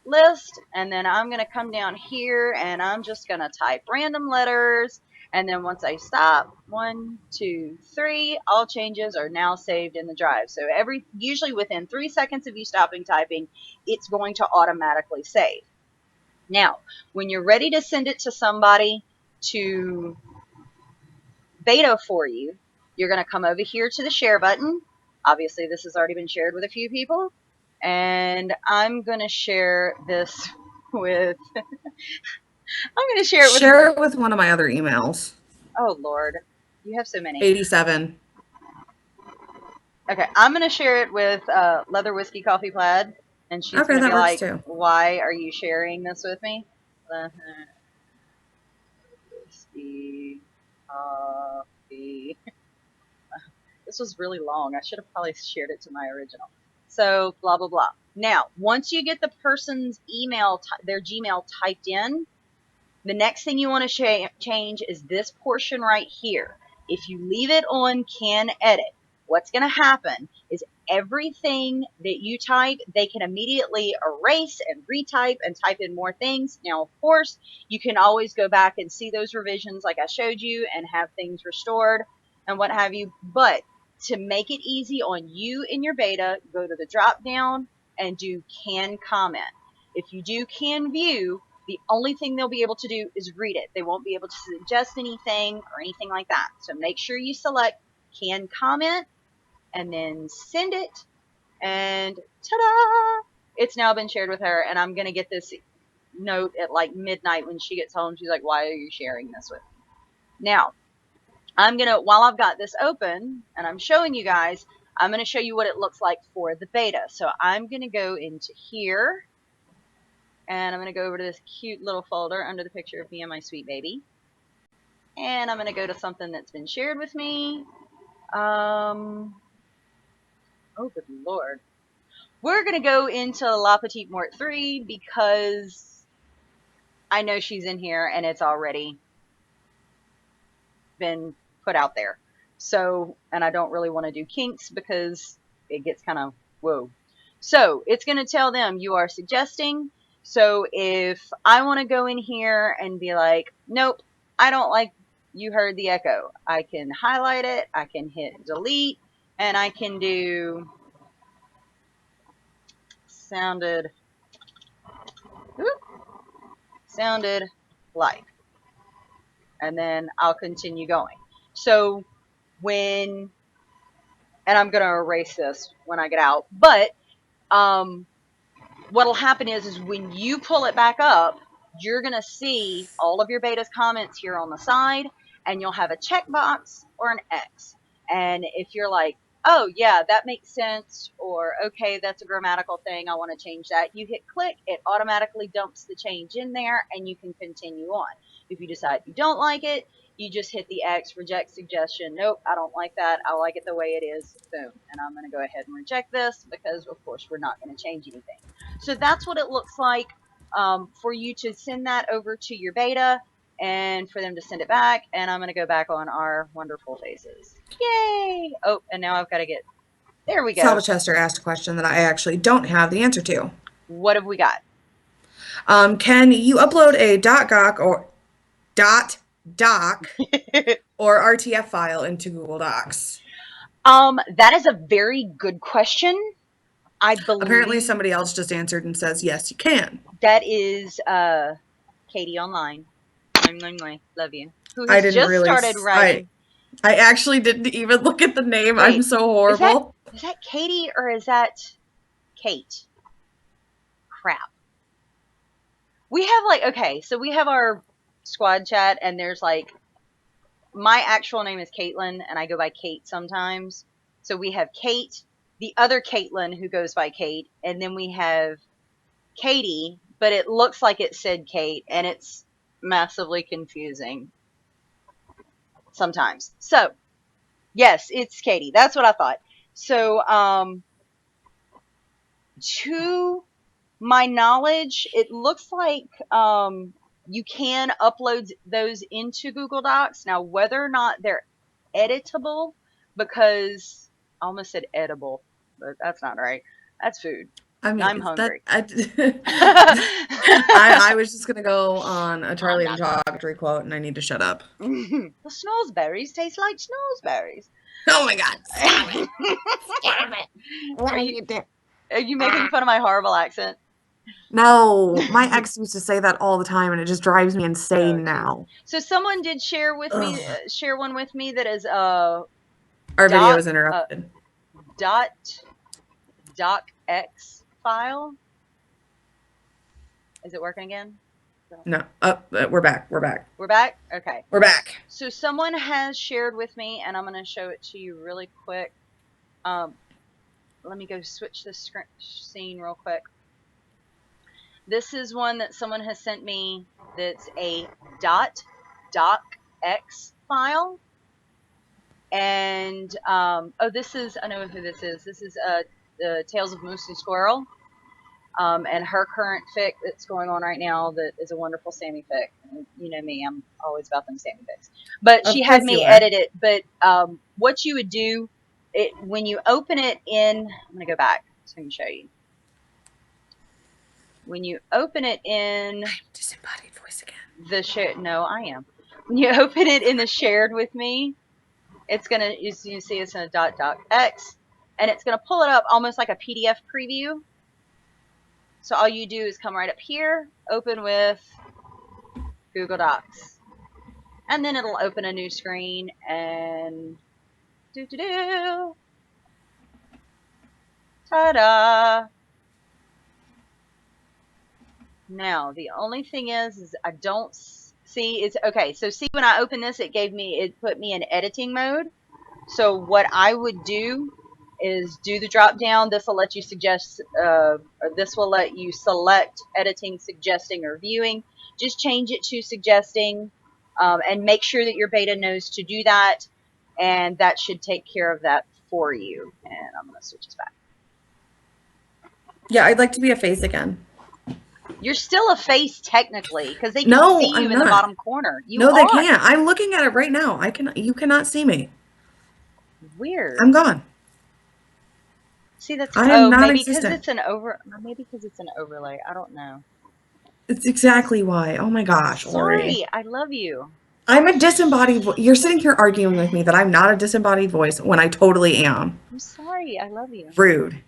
list, and then I'm going to come down here and I'm just going to type random letters. And then once I stop, 1, 2, 3, all changes are now saved in the drive. So usually within 3 seconds of you stopping typing, it's going to automatically save. Now, when you're ready to send it to somebody to beta for you, you're going to come over here to the share button. Obviously, this has already been shared with a few people. And I'm going to share this with, I'm going to share it with, Share it with one of my other emails. oh Lord, you have so many. 87. Okay, I'm going to share it with Leather Whiskey Coffee Plaid. And she's Okay, going to that be works like, too. why are you sharing this with me? Leather Whiskey Coffee. This was really long. I should have probably shared it to my original. So blah, blah, blah. Now, once you get the person's email, their Gmail typed in, the next thing you want to change is this portion right here. If you leave it on can edit, what's going to happen is everything that you type, they can immediately erase and retype and type in more things. Now, of course, you can always go back and see those revisions like I showed you and have things restored and what have you. But to make it easy on you in your beta, go to the drop down and do can comment. If you do can view, the only thing they'll be able to do is read it. They won't be able to suggest anything or anything like that. So make sure you select can comment and then send it. And ta-da! It's now been shared with her. And I'm going to get this note at like midnight when she gets home. She's like, why are you sharing this with me? Now, while I've got this open and I'm showing you guys, I'm going to show you what it looks like for the beta. So I'm going to go into here. And I'm going to go over to this cute little folder under the picture of me and my sweet baby. And I'm going to go to something that's been shared with me. Oh, good Lord. We're going to go into La Petite Mort 3 because I know she's in here and it's already been put out there. So, and I don't really want to do kinks because it gets kind of, whoa. So it's going to tell them you are suggesting. So if I want to go in here and be like, nope, I don't like you heard the echo, I can highlight it, I can hit delete, and I can do sounded like, and then I'll continue going. So and I'm going to erase this when I get out, but what'll happen is when you pull it back up, you're going to see all of your beta's comments here on the side, and you'll have a checkbox or an X. And if you're like, oh, yeah, that makes sense, or okay, that's a grammatical thing, I want to change that, you hit click, it automatically dumps the change in there, and you can continue on. If you decide you don't like it, you just hit the X, reject suggestion. Nope, I don't like that. I like it the way it is. Boom. And I'm going to go ahead and reject this because, of course, we're not going to change anything. So that's what it looks like for you to send that over to your beta and for them to send it back. And I'm going to go back on our wonderful faces. Yay! Oh, and now I've got to there we go. Salvachester asked a question that I actually don't have the answer to. What have we got? Can you upload a .goc or .doc or RTF file into Google Docs? That is a very good question. I Apparently believe somebody else just answered and says, yes, you can. that is Katie Online. Love you. Who I has didn't just really, started writing. I actually didn't even look at the name. I'm Wait, so is that horrible. Katie or is that Kate? Crap. We have okay, so we have our squad chat, and there's my actual name is Caitlin, and I go by Kate sometimes. So we have Kate, the other Caitlin who goes by Kate, and then we have Katie, but it looks like it said Kate, and it's massively confusing sometimes. So, yes, it's Katie. That's what I thought. So, to my knowledge, it looks like you can upload those into Google Docs. Now, whether or not they're editable, because I almost said edible, but that's not right. That's food. I mean, I'm that hungry. I was just gonna go on a I'm Charlie and not the Chocolate quote, and I need to shut up. hungry. The snozberries taste like snozberries. Oh my God! Stop it! Stop it! What Are are you you doing? are you making fun of my horrible accent? No, my ex used to say that all the time, and it just drives me Oh, insane jeez. now. So someone did share with me, Ugh. share one with me that is Our video dot is interrupted. dot docx file. Is it working again? No, we're back. We're back. We're back. Okay. We're back. So someone has shared with me, and I'm going to show it to you really quick. Um, Let me go switch the scene real quick. This is one that someone has sent me. That's a .docx file. And oh, this is, I know who this is. This is the Tales of Moose and Squirrel. And her current fic that's going on right now that is a wonderful Sammy fic. You know me, I'm always about them Sammy fics. But she Of had course you me are. edit it. But what you would do, when you open it in, I'm going to go back so I can show you. When you open it in Disembodied voice again. the share, no, I am. When you open it in the shared with me, it's gonna, you see it's in a .docx, and it's gonna pull it up almost like a PDF preview. So all you do is come right up here, open with Google Docs, and then it'll open a new screen and ta-da. Now the only thing is I don't see, it's okay. So see, when I open this, it put me in editing mode. So what I would do is do the drop down. This will let you suggest, or this will let you select editing, suggesting, or viewing. Just change it to suggesting, and make sure that your beta knows to do that, and that should take care of that for you. And I'm going to switch this back. Yeah, I'd like to be a face again. You're still a face technically, because they can No, see you I'm in the not. bottom corner. You No, they are. can't. I'm looking at it right now. You cannot see me. Weird. I'm gone. See, that's, I am oh, not maybe because existent. it's maybe because it's an overlay. I don't know. It's exactly why. Oh my gosh, Ori. Sorry, I love you. I'm a disembodied voice. You're sitting here arguing with me that I'm not a disembodied voice when I totally am. I'm sorry, I love you. Rude.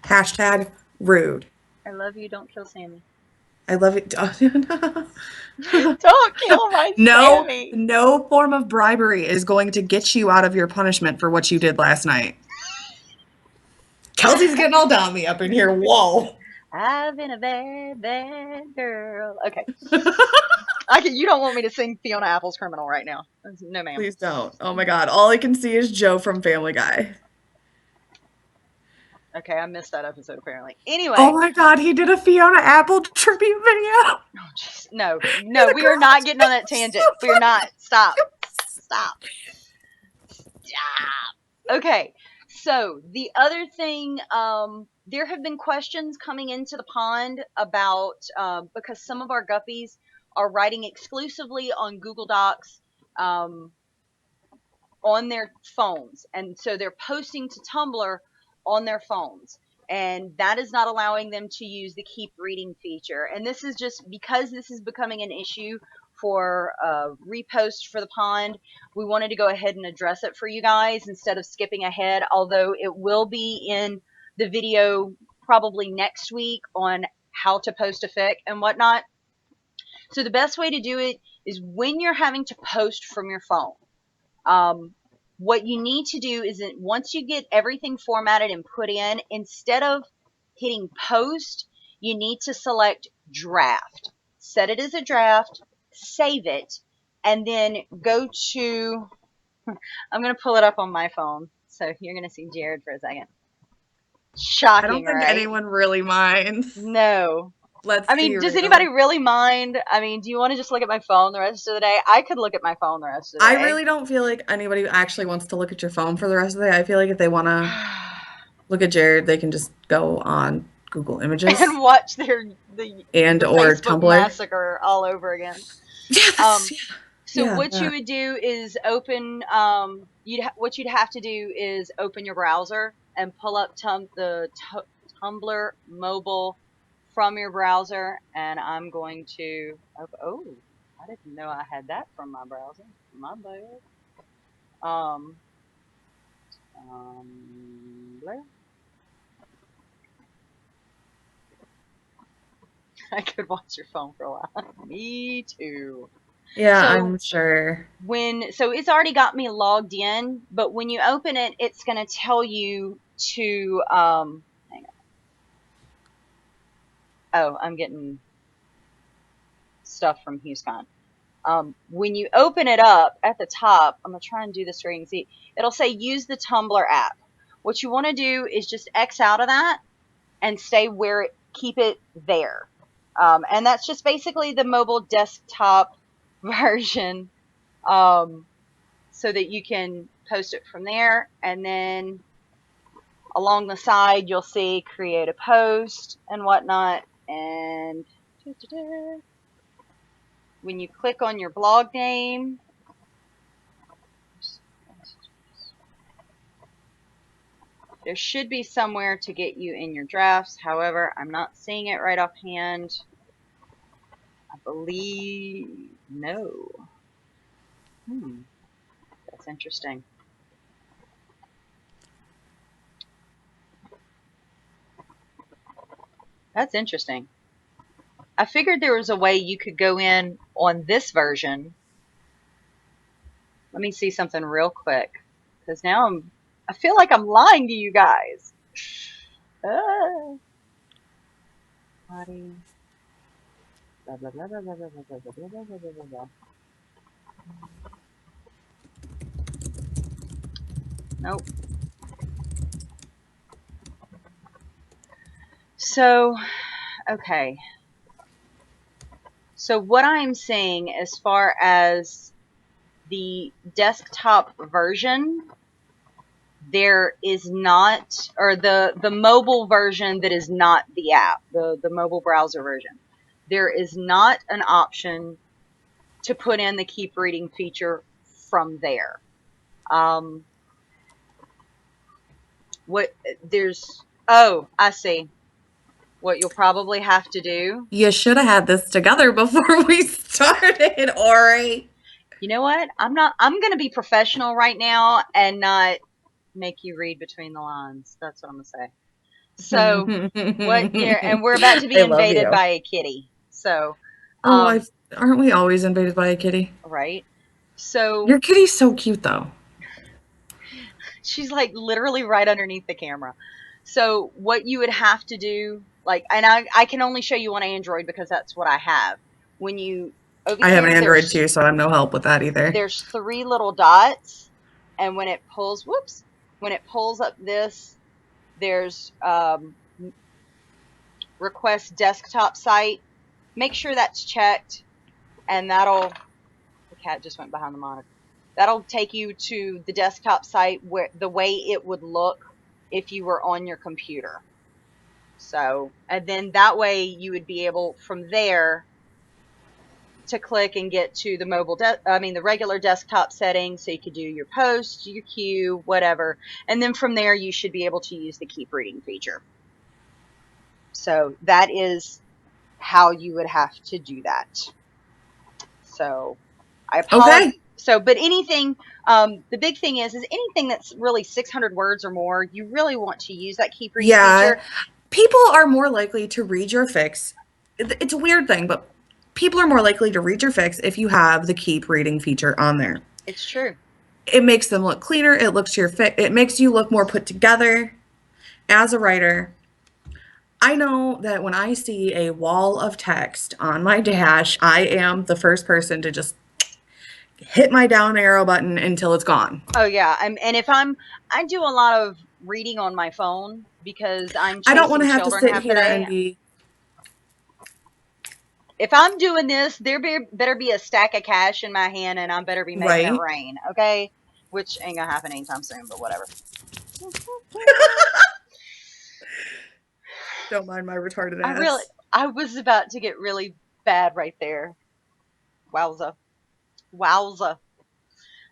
Hashtag rude. I love you. Don't kill Sammy. I love it. Don't kill my No, Sammy. no form of bribery is going to get you out of your punishment for what you did last night. Kelsey's getting all down me up in here. Whoa. I've been a bad, bad girl. Okay. You don't want me to sing Fiona Apple's Criminal right now. No, ma'am. Please don't. Oh my God. All I can see is Joe from Family Guy. Okay, I missed that episode apparently. Anyway. Oh my God, he did a Fiona Apple tribute video. Oh, jeez. No, we are not getting on that tangent. We are not. Stop. Stop. Okay. So the other thing, there have been questions coming into the pond about, because some of our guppies are writing exclusively on Google Docs, on their phones, and so they're posting to Tumblr on their phones, and that is not allowing them to use the keep reading feature. And this is just because this is becoming an issue for repost for the pond. We wanted to go ahead and address it for you guys instead of skipping ahead, although it will be in the video probably next week on how to post a fic and whatnot. So the best way to do it is when you're having to post from your phone. What you need to do is that once you get everything formatted and put in, instead of hitting post, you need to select draft. Set it as a draft, save it, and then go to, I'm going to pull it up on my phone. So you're going to see Jared for a second. I don't Shocking, think right? anyone really minds. No. Let's I be mean, does anybody real. really mind? I mean, do you want to just look at my phone the rest of the day? I could look at my phone the rest of the I day. really don't feel like anybody actually wants to look at your phone for the rest of the day. I feel like if they want to look at Jared, they can just go on Google Images And watch the and the or Facebook Tumblr. massacre all over again. Yeah, that's Um, yeah, so yeah, what you that. would do is open what you'd have to do is open your browser and pull up Tumblr mobile from your browser, and I'm going to oh, I didn't know I had that from my browser. My bad. Um, Tumblr. I could watch your phone for a while. Me too. Yeah, So I'm sure. it's already got me logged in, but when you open it, it's going to tell you to hang on. Oh, I'm getting stuff from HughesCon. When you open it up at the top, I'm gonna try and do this so you can see. It'll say use the Tumblr app. What you want to do is just X out of that and keep it there. And that's just basically the mobile desktop version, so that you can post it from there. And then along the side, you'll see create a post and whatnot. And when you click on your blog name, there should be somewhere to get you in your drafts. However, I'm not seeing it right offhand. I believe no. That's interesting. That's interesting. I figured there was a way you could go in on this version. Let me see something real quick, because now I feel like I'm lying to you guys. Ah, body, blah, blah, blah, blah, blah, blah, blah, blah, blah, blah, blah, blah, blah. Nope. So, okay. So what I'm saying as far as the desktop version, there is not, or the mobile version that is not the app, the mobile browser version, there is not an option to put in the keep reading feature from there. Um, what there's Oh, I see. What you'll probably have to do. You should have had this together before we started, Ori. You know what? I'm going to be professional right now and not make you read between the lines. That's what I'm going to say. So, and we're about to be I love invaded you. by a kitty. So, Oh, um, aren't we always invaded by a kitty? right. So Your kitty's so cute, though. she's like literally right underneath the camera. So what you would have to do, like, and I can only show you on Android because that's what I have. When you, over I have an here, Android too, so I'm no help with that either. there's three little dots, and when it pulls up this, there's request desktop site. Make sure that's checked, and the cat just went behind the monitor. That'll take you to the desktop site where the way it would look if you were on your computer. So, and then that way you would be able from there to click and get to the the regular desktop settings, so you could do your post, your queue, whatever. And then from there you should be able to use the keep reading feature. So that is how you would have to do that. So I apologize. Okay. So, but anything, the big thing is anything that's really 600 words or more, you really want to use that keep reading Yeah. feature. People are more likely to read your fix. It's a weird thing, but people are more likely to read your fix if you have the keep reading feature on there. It's true. It makes them look cleaner. It looks your fix. It makes you look more put together as a writer. I know that when I see a wall of text on my dash, I am the first person to just hit my down arrow button until it's gone. Oh yeah, and if I do a lot of reading on my phone because I'm I don't want chasing to have to children sit half the here day. and be If I'm doing this, better be a stack of cash in my hand, and I better be making it right. rain. Okay, which ain't gonna happen anytime soon, but whatever. Don't mind my retarded I really, ass. I was about to get really bad right there. Wowza, wowza.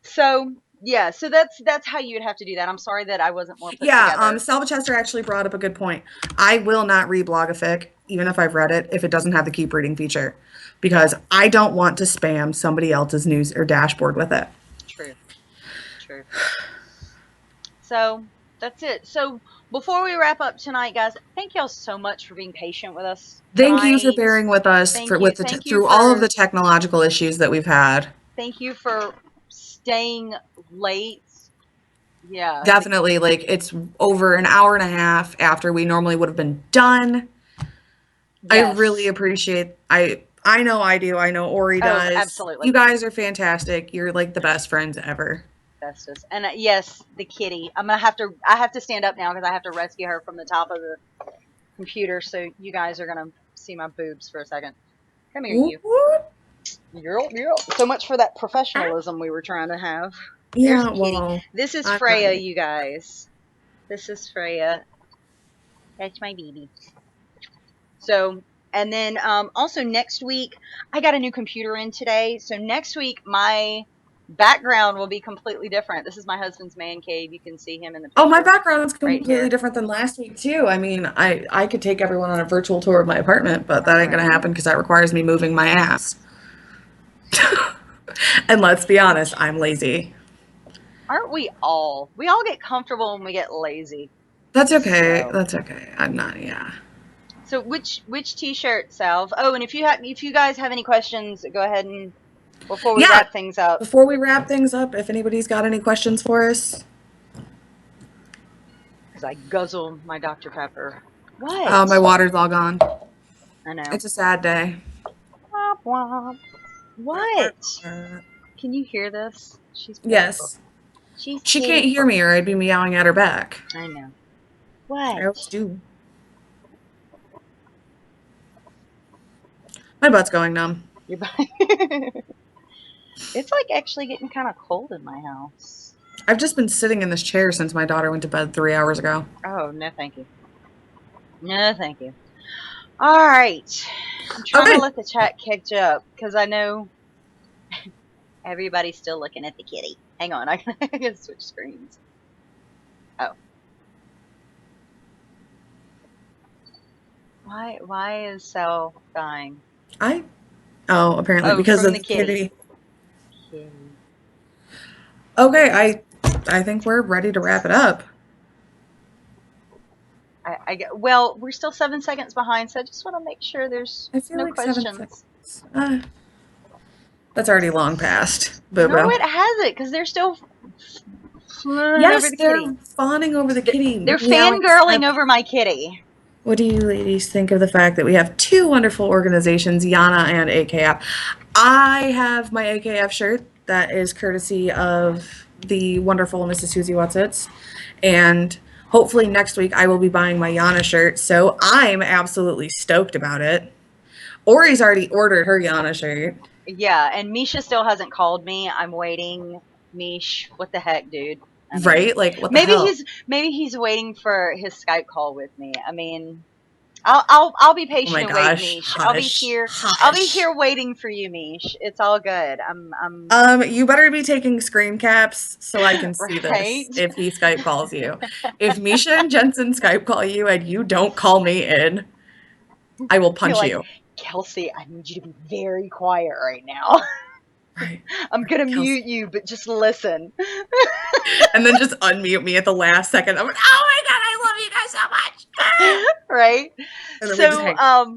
So yeah, so that's how you would have to do that. I'm sorry that I wasn't more put Yeah, together. Salva Chester actually brought up a good point. I will not reblog a fic, even if I've read it, if it doesn't have the keep reading feature, Yeah, because I don't want to spam somebody else's news or dashboard with it. true, true. So that's it. So before we wrap up tonight, guys, thank y'all so much for being patient with us Thank you for tonight. bearing with us Thank for you, with through all of the technological issues that we've had. thank you for staying late. Yeah, Definitely, like it's over an hour and a half after we normally would have been done. I really yes. appreciate I know I do. I know Ori Oh, does. You absolutely. guys are fantastic. You're like the best friends ever. Bestest. And yes, the kitty. I have to stand up now because I have to rescue her from the top of the computer. So you guys are gonna see my boobs for a second. Come here, Whoop, you. whoop. You're so much for that professionalism we were trying to have. There's Yeah, the kitty. well, This is I'm Freya, ready. you guys. This is Freya. That's my baby. So, and then also next week, I got a new computer in today. So next week, my background will be completely different. This is my husband's man cave. You can see him in the Oh, my picture background's right completely here. different than last week too. I mean, I could take everyone on a virtual tour of my apartment, but that ain't gonna Right? happen because that requires me moving my ass. And let's be honest, Which I'm lazy. aren't we all? We all get comfortable when we get lazy. That's okay. So, That's okay. I'm not. Yeah. so which t-shirt, Salve? Oh, and if you guys have any questions, go ahead and before we Yeah. wrap things up, Before we wrap things up, if anybody's got any questions for us, because I guzzle my Dr. Pepper. What? my water's all gone. I know. It's a sad day. Womp womp. What? Can you hear this? She's pitiful. Yes. She's She can't hear pitiful. me or I'd be meowing at her back. I know. I What? always do. My butt's going numb. You're It's like actually getting kind of cold in my house. I've just been sitting in this chair since my daughter went to bed 3 hours ago. Oh, no, thank you. No, thank you. All right. I'm trying to Okay. let the chat catch up because I know everybody's still looking at the kitty. Hang on, I can switch screens. Oh, why is Sal dying? I Oh, apparently Oh, because from of the the kitty. kitty. Kitty. Okay, I think we're ready to wrap it up. Well, we're still 7 seconds behind, so I just want to make sure there's I feel no like 7 seconds. questions. That's already long past. Boo No, boo. it hasn't, because they're still flying over Yes, the they're kitty. fawning over the kitty, They're meowing fangirling silently. over my kitty. What do you ladies think of the fact that we have two wonderful organizations, Yana and AKF? I have my AKF shirt that is courtesy of the wonderful Mrs. Susie Watsits. And hopefully next week I will be buying my Yana shirt. So I'm absolutely stoked about it. Ori's already ordered her Yana shirt. Yeah, and Misha still hasn't called me. I'm waiting. Mish, what the heck, dude? I mean, Right? Like, what the hell? maybe he's waiting for his Skype call with me. I mean, I'll be Oh patient my and wait, gosh. Mish. Hush. I'll be Hush. here waiting for you, Mish. It's all good. I'm You better be taking screen caps so I can see right. this if he Skype calls you. If Misha and Jensen Skype call you and you don't call me in, I will You're punch like, you. Kelsey, I need you to be very quiet right now. Right. I'm gonna Kelsey. mute you, but just listen. And then just unmute me at the last second. I'm like, oh my god, I love you guys so much. Right? And then we just So, hang up.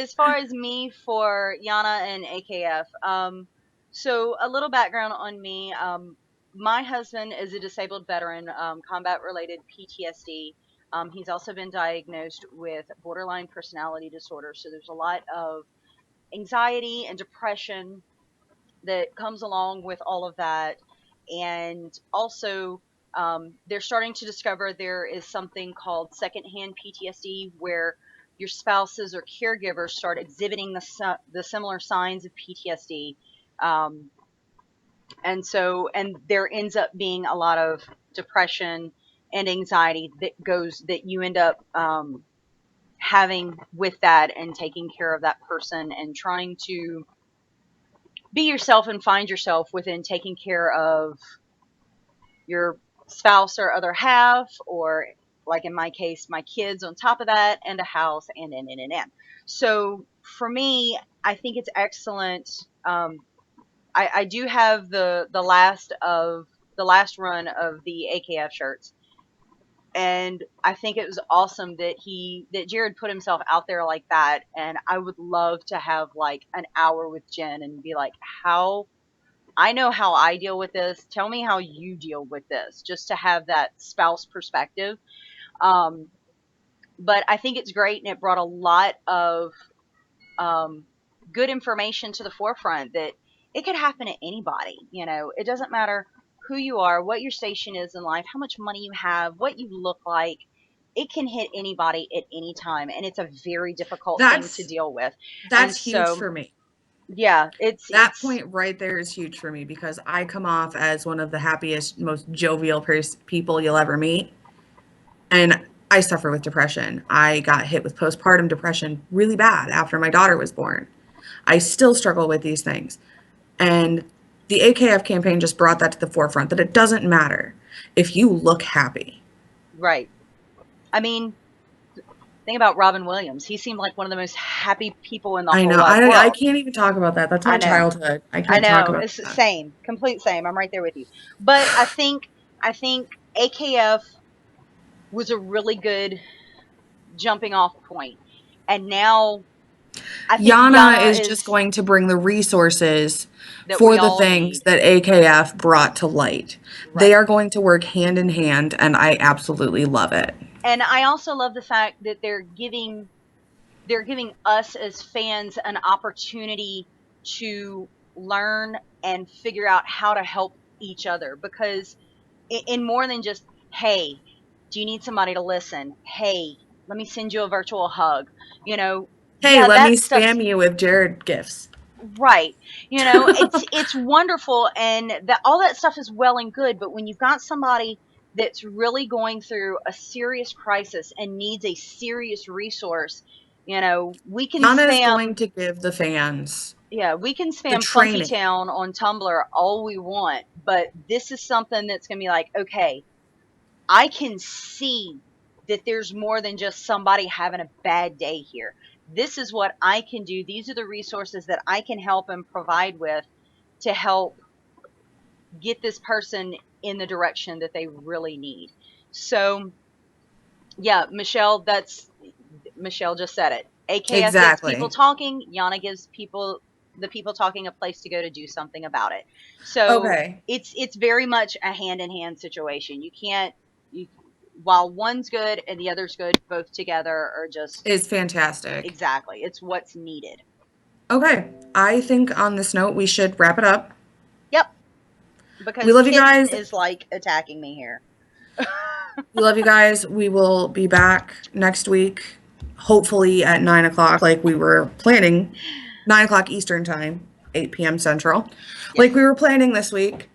as far as me for Yana and AKF, so a little background on me. My husband is a disabled veteran, combat related PTSD. He's also been diagnosed with borderline personality disorder. So there's a lot of anxiety and depression that comes along with all of that. And also, they're starting to discover there is something called secondhand PTSD, where your spouses or caregivers start exhibiting the similar signs of PTSD. Um, and there ends up being a lot of depression and anxiety that you end up having with that, and taking care of that person and trying to be yourself and find yourself within taking care of your spouse or other half, or like in my case, my kids on top of that, and a house, and. So for me, I think it's excellent. I do have the last run of the AKF shirts, and I think it was awesome that Jared put himself out there like that. And I would love to have like an hour with Jen and be like, how I know how I deal with this. Tell me how you deal with this, just to have that spouse perspective. Um, but I think it's great, and it brought a lot of um, good information to the forefront that it could happen to anybody. It doesn't matter who you are, what your station is in life, how much money you have, what you look like. It can hit anybody at any time, and it's a very difficult thing to That's deal with. And that's huge so, for me. yeah, That it's point right there is huge for me because I come off as one of the happiest, most jovial people you'll ever meet. And I suffer with depression. I got hit with postpartum depression really bad after my daughter was born. I still struggle with these things. And the AKF campaign just brought that to the forefront that it doesn't matter if you look happy. right. I mean, think about Robin Williams. He seemed like one of the most happy people in the I whole know. wide I world. can't even talk about that. That's I my know. childhood. I I can't talk know. about It's the that. same, complete same. I'm right there with you. But I think AKF was a really good jumping off point. And now I think Yana Yana is is just going to bring the resources that for we the all things need. that AKF brought to light. They Right. are going to work hand in hand, and I absolutely love it. And I also love the fact that they're giving us as fans an opportunity to learn and figure out how to help each other, because in more than just, hey, do you need somebody to listen? Hey, let me send you a virtual hug. Hey, Yeah, let me that stuff's spam you with Jared gifts. right. It's wonderful, and that all that stuff is well and good, but when you've got somebody that's really going through a serious crisis and needs a serious resource, we can Yana is spam. going to give the fans Yeah, we can the spam Funky training. Town on Tumblr all we want, but this is something that's going to be like, okay, I can see that there's more than just somebody having a bad day here. This is what I can do. These are the resources that I can help and provide with to help get this person in the direction that they really need. So, yeah, Michelle just said it. AKF gets people Exactly. talking, Yana gives the people talking a place to go to do something about it. So, Okay. it's very much a hand in hand situation. You can't you while one's good and the other's good, both together are just Is fantastic. exactly. It's what's needed. Okay. I think on this note, we should wrap it up. Yep, We because love you Kitten guys. is like attacking me here. We love you guys. We will be back next week, hopefully at 9 o'clock, like we were planning. 9 o'clock Eastern time, 8 p.m. Central, Yes. like we were planning this week.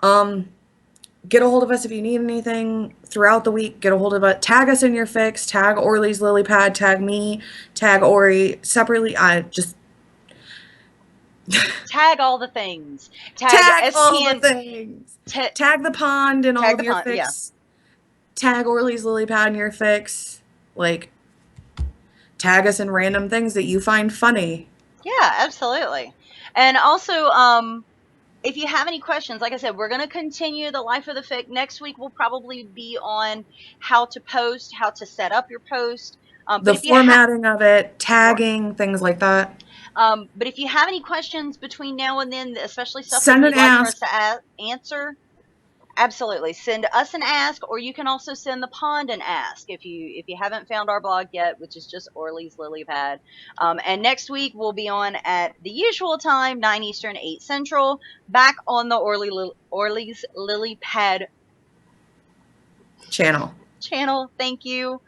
Um, get a hold of us if you need anything throughout the week. Get a hold of us. Tag us in your fix. Tag Orly's Lilypad. Tag me. Tag Ori separately. I just Tag all the things. Tag tag all the SPN. things. Ta- Tag the pond in all tag of the your pun. Yeah. fix. Tag Orly's Lilypad in your fix. Like, tag us in random things that you find funny. Yeah, absolutely. And also, if you have any questions, like I said, we're going to continue the life of the fic. Next week will probably be on how to post, how to set up your post. But The formatting of it, tagging, things like that. but if you have any questions between now and then, especially stuff that Send an you'd like for us ask. to answer, Absolutely. Send us an ask, or you can also send the pond an ask if you haven't found our blog yet, which is just Orly's Lilypad. And next week we'll be on at the usual time, 9 Eastern, 8 Central, back on the Orly's Lilypad Channel. channel. Thank you.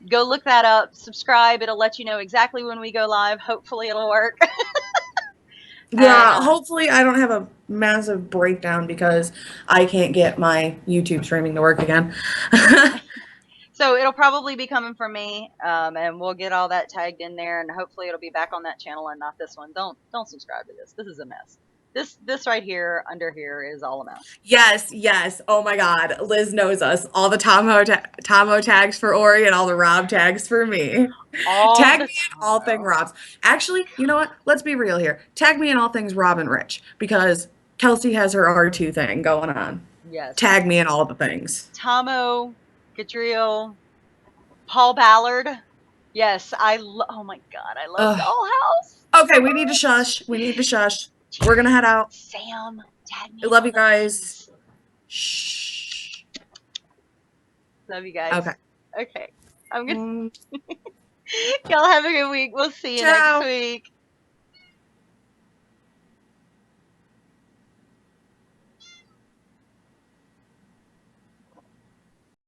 Go look that up. Subscribe. It'll let you know exactly when we go live. Hopefully it'll work. and Yeah, hopefully I don't have a massive breakdown because I can't get my YouTube streaming to work again. So it'll probably be coming from me, and we'll get all that tagged in there, and hopefully it'll be back on that channel and not this one. Don't subscribe to this. This is a mess. This right here under here is all a mess. Yes, yes. Oh my God. Liz knows us. All the Tomo tags for Ori and all the Rob tags for me. All Tag the me in all thing time. Robs. Actually, you know what? Let's be real here. Tag me in all things Rob and Rich because Kelsey has her R2 thing going on. Yes. Tag me in all the things. Tomo, Gadriel, Paul Ballard. Yes, oh my god, I love Ugh. Dollhouse Okay, so we need to shush. much. We need to shush. We're gonna head out. Sam, tag me I in love all you the guys. things. Shh. Love you guys. Okay. Okay. I'm gonna Mm, y'all have a good week. We'll see you next ciao. week.